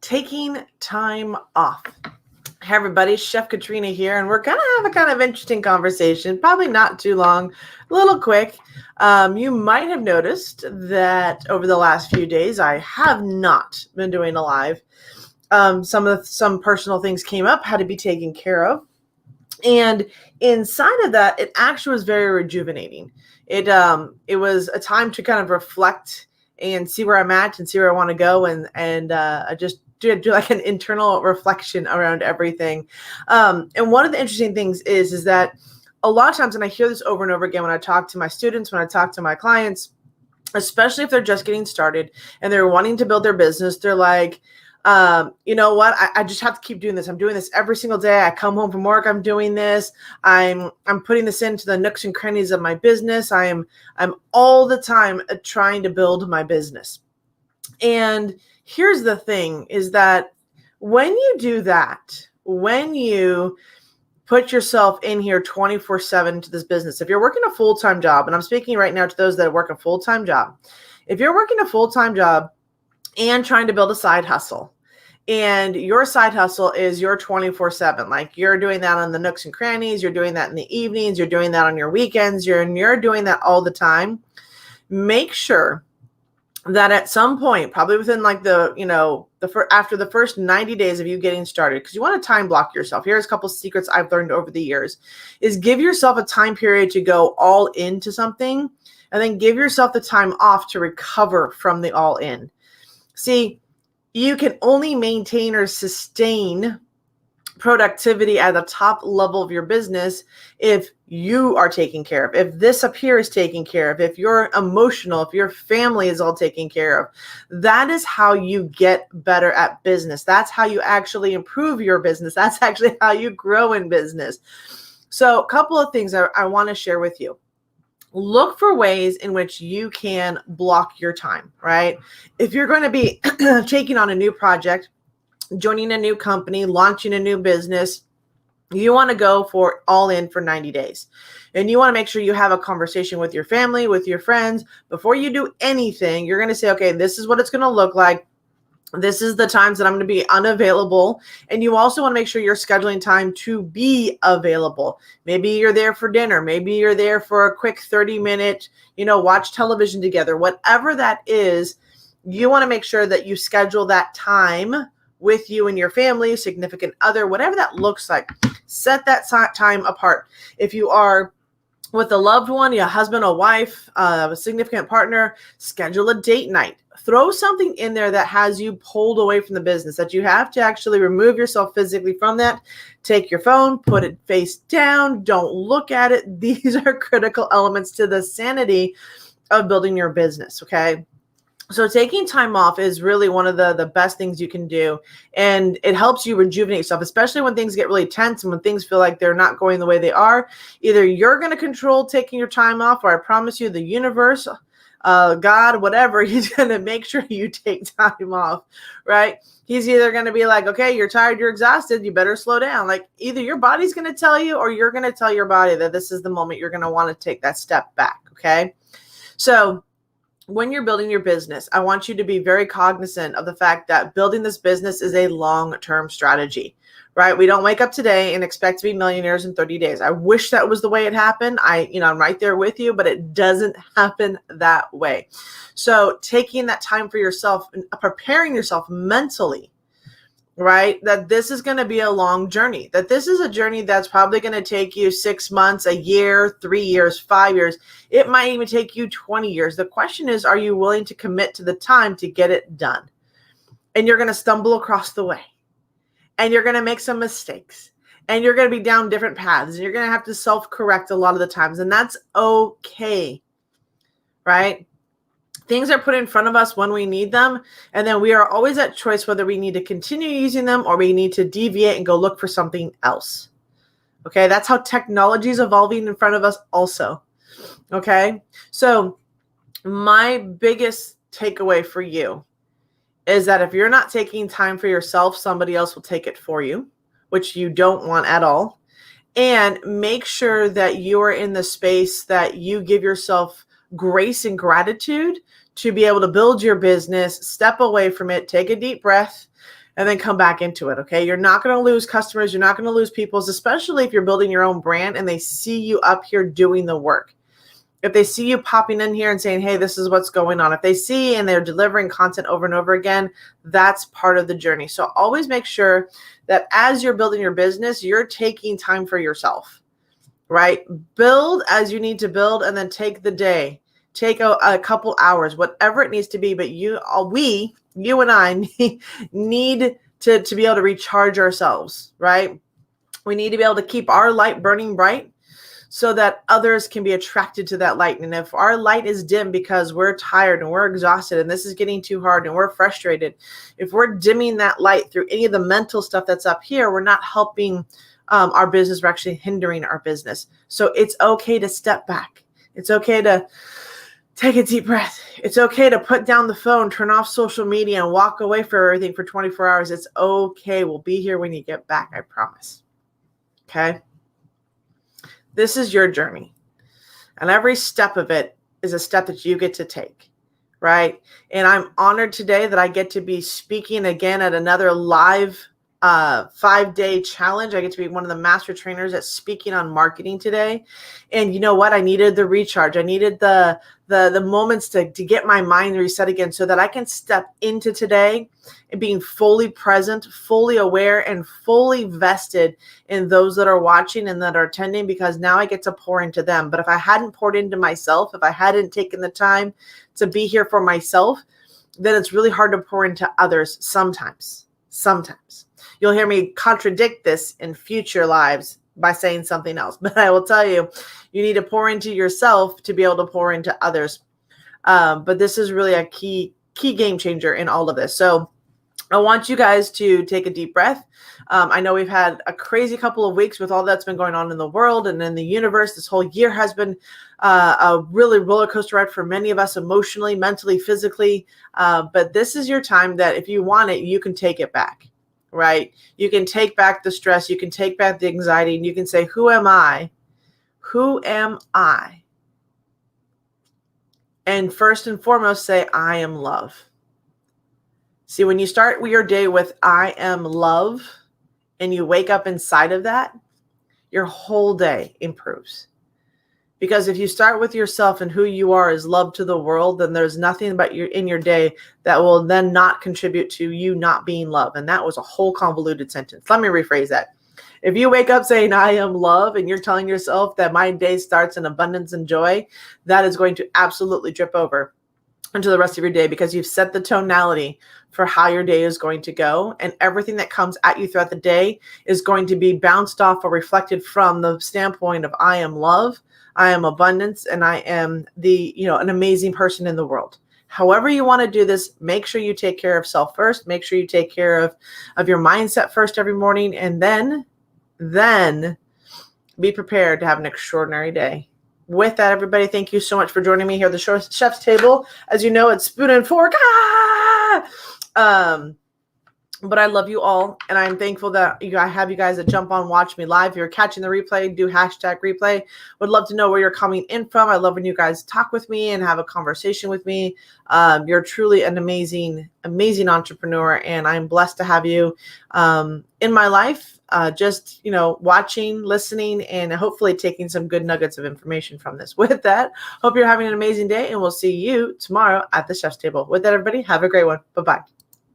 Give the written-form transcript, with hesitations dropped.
taking time off. Hey everybody, Chef Katrina here, and we're going to have a kind of interesting conversation, probably not too long, a little quick. You might have noticed that over the last few days, I have not been doing a live. Some personal things came up, had to be taken care of. And inside of that, it actually was very rejuvenating. It was a time to kind of reflect and see where I'm at and see where I want to go, and I just do like an internal reflection around everything. And one of the interesting things is that a lot of times, and I hear this over and over again when I talk to my students, when I talk to my clients, especially if they're just getting started and they're wanting to build their business, they're like, you know what? I just have to keep doing this. I'm doing this every single day. I come home from work. I'm doing this. I'm putting this into the nooks and crannies of my business. I'm all the time trying to build my business. And here's the thing is that when you do that, when you put yourself in here 24/7 to this business, if you're working a full-time job, and I'm speaking right now to those that work a full-time job, if you're working a full-time job and trying to build a side hustle, and your side hustle is your 24/7, like you're doing that on the nooks and crannies, you're doing that in the evenings, you're doing that on your weekends, you're doing that all the time, make sure that at some point, probably within like after the first 90 days of you getting started, because you want to time block yourself. Here's a couple secrets I've learned over the years, is give yourself a time period to go all into something, and then give yourself the time off to recover from the all in. See, you can only maintain or sustain productivity at the top level of your business if you are taken care of, if this up here is taken care of, if you're emotional, if your family is all taken care of. That is how you get better at business. That's how you actually improve your business. That's actually how you grow in business. So a couple of things I want to share with you. Look for ways in which you can block your time, right? If you're going to be taking on a new project, joining a new company, launching a new business, you want to go for all in for 90 days. And you want to make sure you have a conversation with your family, with your friends. Before you do anything, you're going to say, okay, this is what it's going to look like. This is the times that I'm going to be unavailable. And you also want to make sure you're scheduling time to be available. Maybe you're there for dinner. Maybe you're there for a quick 30-minute, watch television together. Whatever that is, you want to make sure that you schedule that time with you and your family, significant other, whatever that looks like. Set that time apart. If you are with a loved one, your husband or wife, a significant partner, schedule a date night. Throw something in there that has you pulled away from the business, that you have to actually remove yourself physically from that. Take your phone, put it face down, don't look at it. These are critical elements to the sanity of building your business, okay? So taking time off is really one of the best things you can do. And it helps you rejuvenate yourself, especially when things get really tense and when things feel like they're not going the way they are. Either you're going to control taking your time off, or I promise you the universe, God, whatever, he's going to make sure you take time off, right? He's either going to be like, okay, you're tired, you're exhausted, you better slow down. Like either your body's going to tell you, or you're going to tell your body that this is the moment you're going to want to take that step back, okay? So when you're building your business, I want you to be very cognizant of the fact that building this business is a long-term strategy, right? We don't wake up today and expect to be millionaires in 30 days. I wish that was the way it happened. I'm right there with you, but it doesn't happen that way. So taking that time for yourself and preparing yourself mentally, right? That this is going to be a long journey, that this is a journey that's probably going to take you 6 months, a year, 3 years, 5 years. It might even take you 20 years. The question is, are you willing to commit to the time to get it done? And you're going to stumble across the way, and you're going to make some mistakes, and you're going to be down different paths, and you're going to have to self-correct a lot of the times. And that's okay, right? Things are put in front of us when we need them, and then we are always at choice whether we need to continue using them or we need to deviate and go look for something else. Okay, that's how technology is evolving in front of us also. Okay, so my biggest takeaway for you is that if you're not taking time for yourself, somebody else will take it for you, which you don't want at all. And make sure that you are in the space that you give yourself grace and gratitude to be able to build your business, step away from it, take a deep breath, and then come back into it. Okay. You're not going to lose customers. You're not going to lose people, especially if you're building your own brand and they see you up here doing the work. If they see you popping in here and saying, hey, this is what's going on. If they see and they're delivering content over and over again, that's part of the journey. So always make sure that as you're building your business, you're taking time for yourself, right? Build as you need to build, and then take the day, take a couple hours, whatever it needs to be. But you and I need to be able to recharge ourselves, right? We need to be able to keep our light burning bright so that others can be attracted to that light. And if our light is dim because we're tired and we're exhausted and this is getting too hard and we're frustrated, if we're dimming that light through any of the mental stuff that's up here, we're not helping our business. We're actually hindering our business. So it's okay to step back. It's okay to take a deep breath. It's okay to put down the phone, turn off social media, and walk away from everything for 24 hours. It's okay. We'll be here when you get back, I promise. Okay? This is your journey. And every step of it is a step that you get to take, right? And I'm honored today that I get to be speaking again at another live 5-day challenge. I get to be one of the master trainers at speaking on marketing today. And you know what? I needed the recharge. I needed the moments to get my mind reset again so that I can step into today and being fully present, fully aware, and fully vested in those that are watching and that are attending, because now I get to pour into them. But if I hadn't poured into myself, if I hadn't taken the time to be here for myself, then it's really hard to pour into others sometimes. You'll hear me contradict this in future lives by saying something else. But I will tell you, you need to pour into yourself to be able to pour into others. But this is really a key game changer in all of this. So I want you guys to take a deep breath. I know we've had a crazy couple of weeks with all that's been going on in the world and in the universe. This whole year has been a really roller coaster ride for many of us, emotionally, mentally, physically. But this is your time that if you want it, you can take it back. Right? You can take back the stress. You can take back the anxiety, and you can say, who am I? Who am I? And first and foremost, say, I am love. See, when you start your day with I am love, and you wake up inside of that, your whole day improves. Because if you start with yourself and who you are is love to the world, then there's nothing about you in your day that will then not contribute to you not being love. And that was a whole convoluted sentence. Let me rephrase that. If you wake up saying I am love and you're telling yourself that my day starts in abundance and joy, that is going to absolutely drip over into the rest of your day, because you've set the tonality for how your day is going to go. And everything that comes at you throughout the day is going to be bounced off or reflected from the standpoint of I am love, I am abundance, and I am an amazing person in the world. However you want to do this, make sure you take care of self first. Make sure you take care of your mindset first every morning, and then be prepared to have an extraordinary day. With that, everybody, thank you so much for joining me here at the Chef's Table. As you know, it's spoon and fork. But I love you all, and I'm thankful that I have you guys that jump on, watch me live. If you're catching the replay, do #replay. Would love to know where you're coming in from. I love when you guys talk with me and have a conversation with me. You're truly an amazing, amazing entrepreneur, and I'm blessed to have you in my life. Just watching, listening, and hopefully taking some good nuggets of information from this. With that, hope you're having an amazing day, and we'll see you tomorrow at the Chef's Table. With that, everybody, have a great one. Bye-bye.